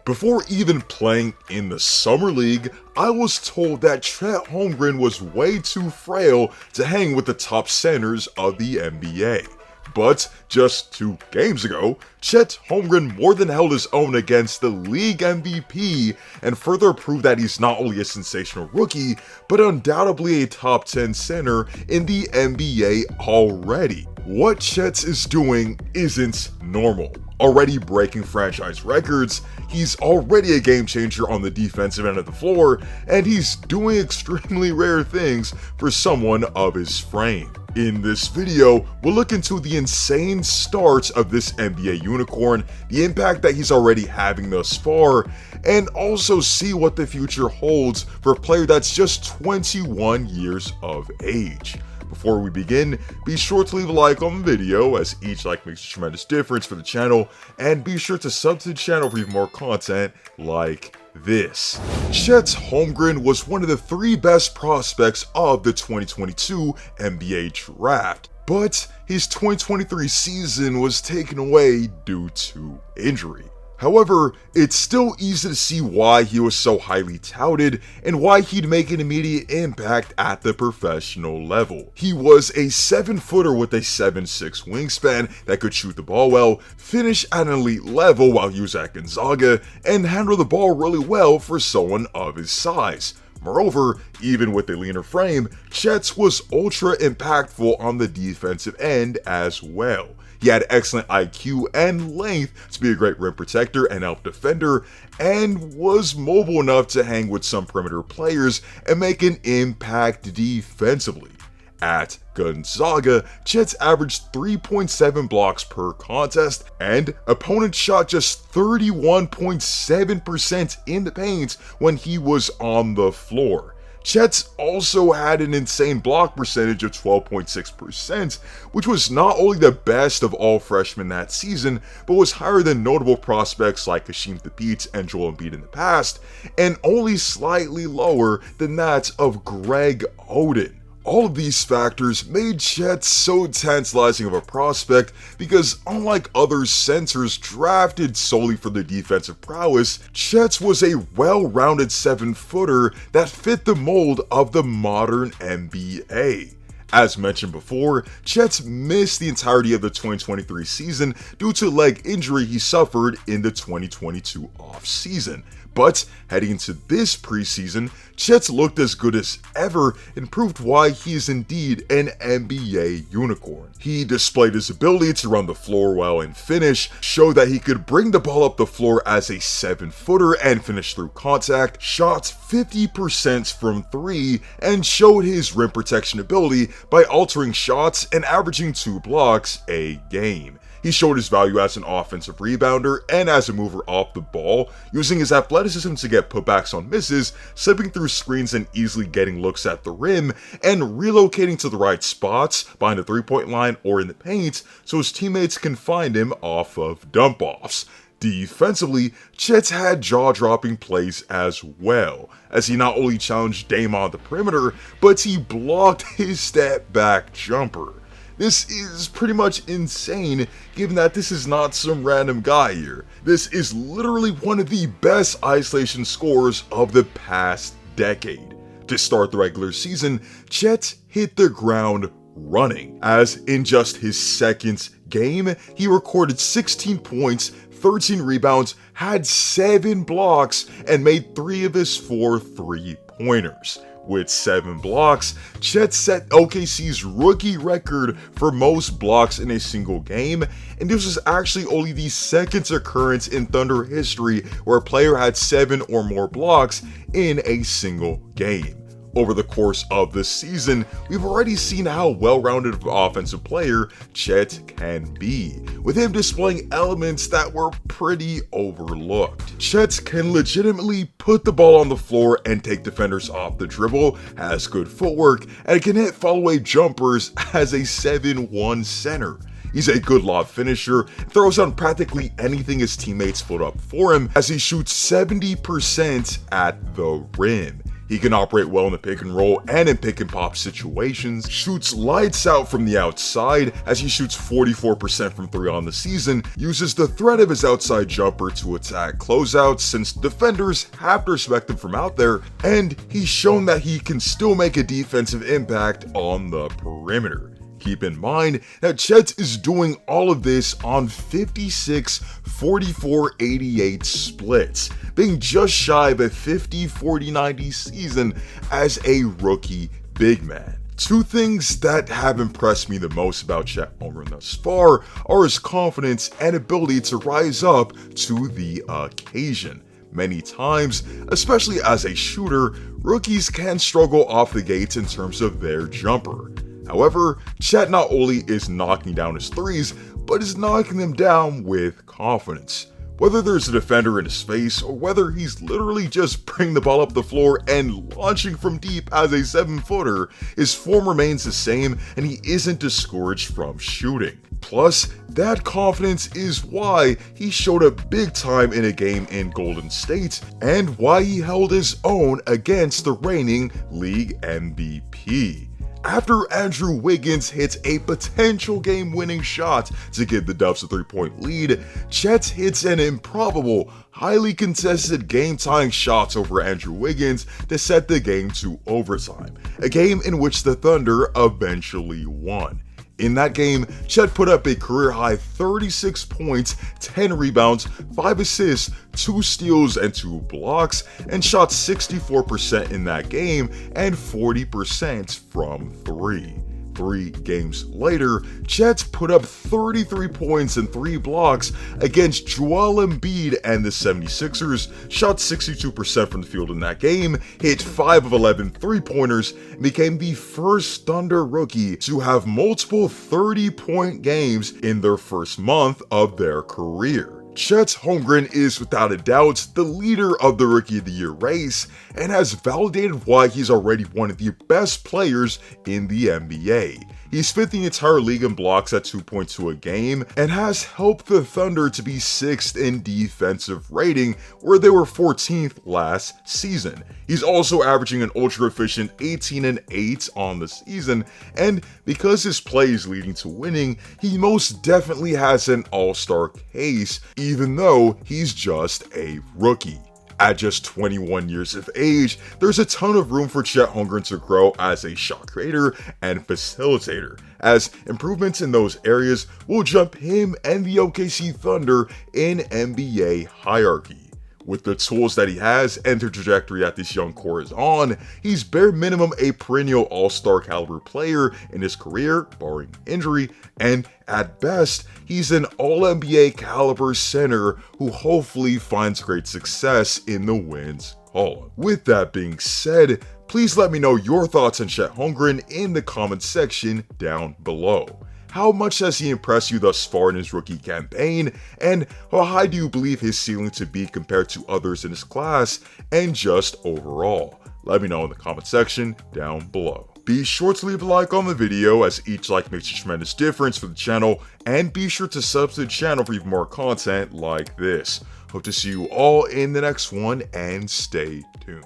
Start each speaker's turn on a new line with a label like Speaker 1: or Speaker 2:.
Speaker 1: Before even playing in the Summer League, I was told that Chet Holmgren was way too frail to hang with the top centers of the NBA. But just 2 games ago, Chet Holmgren more than held his own against the league MVP and further proved that he's not only a sensational rookie, but undoubtedly a top 10 center in the NBA already. What Chet is doing isn't normal. Already breaking franchise records, he's already a game changer on the defensive end of the floor, and he's doing extremely rare things for someone of his frame. In this video, we'll look into the insane starts of this NBA unicorn, the impact that he's already having thus far, and also see what the future holds for a player that's just 21 years of age. Before we begin, be sure to leave a like on the video, as each like makes a tremendous difference for the channel, and be sure to sub to the channel for even more content like this. Chet Holmgren was one of the 3 best prospects of the 2022 NBA draft, but his 2023 season was taken away due to injury. However, it's still easy to see why he was so highly touted and why he'd make an immediate impact at the professional level. He was a 7-footer with a 7'6" wingspan that could shoot the ball well, finish at an elite level while he was at Gonzaga, and handle the ball really well for someone of his size. Moreover, even with a leaner frame, Chet was ultra impactful on the defensive end as well. He had excellent IQ and length to be a great rim protector and help defender, and was mobile enough to hang with some perimeter players and make an impact defensively. At Gonzaga, Chet averaged 3.7 blocks per contest, and opponents shot just 31.7% in the paint when he was on the floor. Chet also had an insane block percentage of 12.6%, which was not only the best of all freshmen that season, but was higher than notable prospects like Hasheem Thabeet and Joel Embiid in the past, and only slightly lower than that of Greg Oden. All of these factors made Chet so tantalizing of a prospect because unlike other centers drafted solely for their defensive prowess, Chet was a well-rounded 7-footer that fit the mold of the modern NBA. As mentioned before, Chet missed the entirety of the 2023 season due to leg injury he suffered in the 2022 offseason. But heading into this preseason, Chet looked as good as ever and proved why he is indeed an NBA unicorn. He displayed his ability to run the floor well and finish, showed that he could bring the ball up the floor as a 7-footer and finish through contact, shot 50% from 3, and showed his rim protection ability by altering shots and averaging 2 blocks a game. He showed his value as an offensive rebounder and as a mover off the ball, using his athleticism to get putbacks on misses, slipping through screens and easily getting looks at the rim, and relocating to the right spots behind the 3-point line or in the paint so his teammates can find him off of dump-offs. Defensively, Chet had jaw-dropping plays as well, as he not only challenged Dame on the perimeter, but he blocked his step-back jumper. This is pretty much insane, given that this is not some random guy here. This is literally one of the best isolation scorers of the past decade. To start the regular season, Chet hit the ground running, as in just his 2nd game, he recorded 16 points, 13 rebounds, had 7 blocks, and made 3 of his 4 3-pointers. With 7 blocks, Chet set OKC's rookie record for most blocks in a single game, and this was actually only the 2nd occurrence in Thunder history where a player had 7 or more blocks in a single game. Over the course of the season, we've already seen how well-rounded of an offensive player Chet can be, with him displaying elements that were pretty overlooked. Chet can legitimately put the ball on the floor and take defenders off the dribble, has good footwork, and can hit follow-away jumpers as a 7'1" center. He's a good lob finisher, throws on practically anything his teammates put up for him, as he shoots 70% at the rim. He can operate well in the pick and roll and in pick and pop situations, shoots lights out from the outside as he shoots 44% from 3 on the season, uses the threat of his outside jumper to attack closeouts since defenders have to respect him from out there, and he's shown that he can still make a defensive impact on the perimeter. Keep in mind that Chet is doing all of this on 56, 44, 88 splits, being just shy of a 50, 40, 90 season as a rookie big man. Two things that have impressed me the most about Chet Holmgren thus far are his confidence and ability to rise up to the occasion. Many times, especially as a shooter, rookies can struggle off the gates in terms of their jumper. However, Chet not only is knocking down his threes, but is knocking them down with confidence. Whether there's a defender in his face or whether he's literally just bringing the ball up the floor and launching from deep as a 7-footer, his form remains the same and he isn't discouraged from shooting. Plus, that confidence is why he showed up big time in a game in Golden State and why he held his own against the reigning league MVP. After Andrew Wiggins hits a potential game-winning shot to give the Dubs a 3-point lead, Chet hits an improbable, highly contested game-tying shot over Andrew Wiggins to set the game to overtime, a game in which the Thunder eventually won. In that game, Chet put up a career-high 36 points, 10 rebounds, 5 assists, 2 steals, and 2 blocks, and shot 64% in that game and 40% from 3. 3 games later, Chet put up 33 points and 3 blocks against Joel Embiid and the 76ers, shot 62% from the field in that game, hit 5 of 11 3-pointers, and became the first Thunder rookie to have multiple 30-point games in their first month of their career. Chet Holmgren is without a doubt the leader of the Rookie of the Year race and has validated why he's already one of the best players in the NBA. He's 5th in the entire league in blocks at 2.2 a game and has helped the Thunder to be 6th in defensive rating, where they were 14th last season. He's also averaging an ultra-efficient 18-8 on the season, and because his play is leading to winning, he most definitely has an all-star case, even though he's just a rookie. At just 21 years of age, there's a ton of room for Chet Holmgren to grow as a shot creator and facilitator, as improvements in those areas will jump him and the OKC Thunder in NBA hierarchy. With the tools that he has and the trajectory that this young core is on, he's bare minimum a perennial all-star caliber player in his career, barring injury, and at best, he's an all-NBA caliber center who hopefully finds great success in the wins column. With that being said, please let me know your thoughts on Chet Holmgren in the comments section down below. How much has he impressed you thus far in his rookie campaign, and how high do you believe his ceiling to be compared to others in his class, and just overall? Let me know in the comment section down below. Be sure to leave a like on the video, as each like makes a tremendous difference for the channel, and be sure to sub to the channel for even more content like this. Hope to see you all in the next one, and stay tuned.